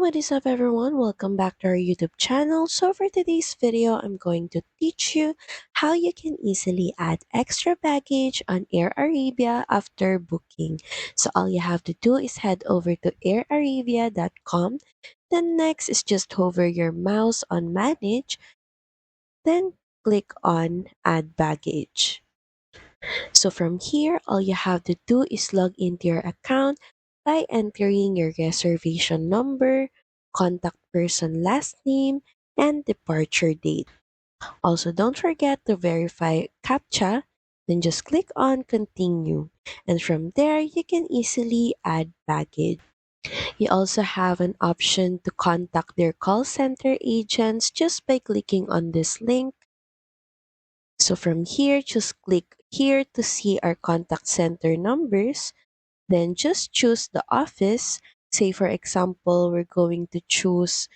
what is up everyone? Welcome back to our YouTube channel. So for today's video, I'm going to teach you how you can easily add extra baggage on Air Arabia after booking. So all you have to do is head over to airarabia.com. Then next is just hover your mouse on manage, then click on add baggage. So from here, all you have to do is log into your account by entering your reservation number, contact person last name, and departure date. Also, don't forget to verify CAPTCHA, then just click on continue. And from there, you can easily add baggage. You also have an option to contact their call center agents just by clicking on this link. So from here, just click here to see our contact center numbers. Then just choose the office. Say for example, we're going to choose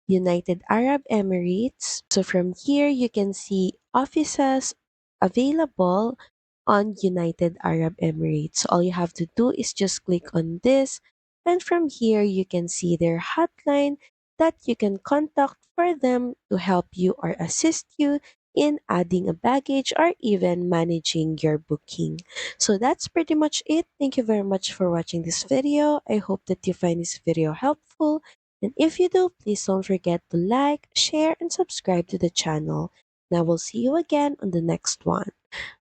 United Arab Emirates. So from here, you can see offices available on United Arab Emirates. So all you have to do is just click on this. And from here, you can see their hotline that you can contact for them to help you or assist you in adding a baggage or even managing your booking. So that's pretty much it. Thank you very much for watching this video. I hope that you find this video helpful. And if you do, please don't forget to like, share, and subscribe to the channel. And I will see you again on the next one.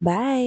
Bye!